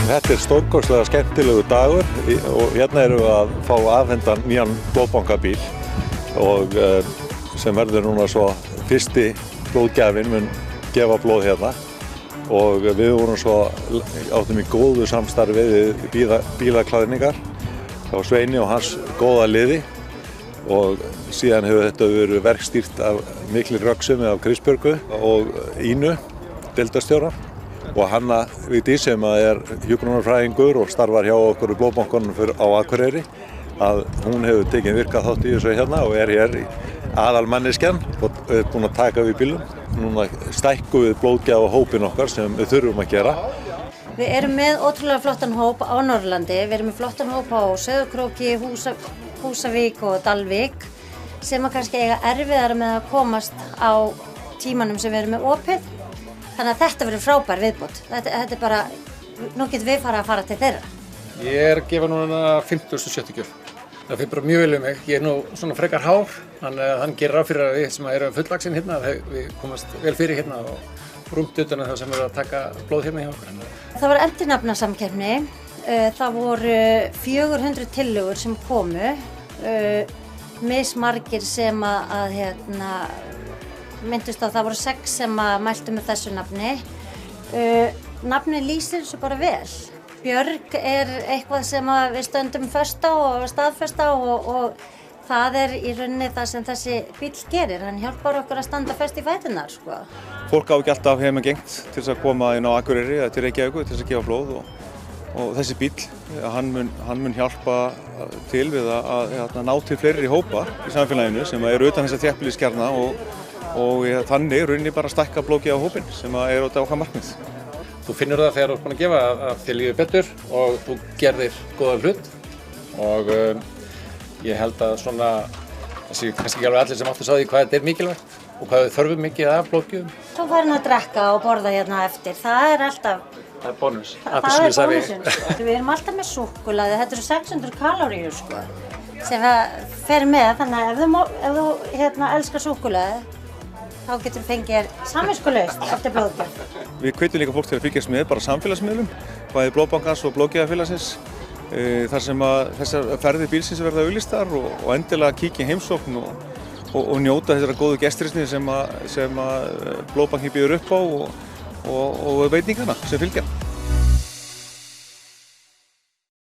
Þetta stórkostlega skemmtilegu dagur og hérna erum við að fá afhentan nýjan blóðbankabíl og sem verður núna svo fyrsti blóðgjafinn mun gefa blóð hérna og við vorum svo áttum í góðu samstarfi við bílaklæðningar hjá Sveini og hans góða liði og síðan hefur þetta verið verkstýrt af mikli röggsemi af Kristbjörgu og Ínu, deildarstjóra og Hanna Vigdís sem er hjúkrunarfræðingur og starfar hjá okkur í Blóðbankanum á Akureyri að hún hefur tekið virkað þátt í þessu hérna og er hér aðalmanneskjan og er búin að taka við bílum. Núna stækkum við blóðgjafahópinn okkar sem við þurfum að gera. Við erum með ótrúlega flottan hóp á Norðurlandi, við erum með flottan hóp á Sauðárkróki, Húsavík og Dalvík sem að kannski eiga erfiðara með að komast á tímanum sem við erum með opið. Þannig að þetta verður frábær viðbót. Þetta er bara, nú getum við að fara til þeirra. Ég er að gefa núna 50.70 gjöf. Það fyrir bara mjög vel um mig. Ég er nú svona frekar hár, þannig að hann gerir ráð fyrir að við sem erum fullvaxin hérna, við komast vel fyrir hérna og rúmt utan að það sem eru að taka blóð hérna hjá okkur. Það var endurnafnasamkeppni. Það voru 400 tillögur sem komu, mismargir sem myndust á, það voru 6 sem mæltu með þessu nafni. Nafnið lýsir þessu bara vel. Björg er eitthvað sem við stöndum föst á og staðfesta og það er í rauninni það sem þessi bíll gerir. Hann hjálpar okkur að standa föst í fæturnar, sko. Fólk á ekki alltaf heimagengt til þess að koma inn á Akureyri eða til Reykjavíkur til þess að gefa blóð og þessi bíll, hann mun hjálpa til við að ná til fleiri hópa í samfélaginu sem eru utan þessa þéttbýliskjarna og þannig rauninni bara stækka blóðgjafahópinn sem er okkar markmið. Þú finnur það þegar þú ert búin að gefa að þér líður betur og þú gerðir góðan hlut og ég held að svona, þessi kannski ekki alveg allir sem áttu að því hvað þetta er mikilvægt og hvað við þurfum mikið af blóðgjöfum. Svo farin að drekka og borða hérna eftir, það er alltaf... Það er bónus. Það er bónusinn, sko. Við erum alltaf með súkkulaði, þetta eru 600 kaloríur, sko, sem fer með, þannig að ef þú elskar súkkulaði, þá getur við fengið samviskulaust eftir blóðgjöf. Við hvetjum líka fólk til að fylgjast með bara samfélagsmiðlum, bæði Blóðbankans og Blóðgjafafélagsins, þar sem að þessar ferðir bílsins verða auglýstar og endilega kíkja í heimsókn og njóta þessara góðu gestrisni sem að Blóðbankin býður upp á og veitingana sem fylgja.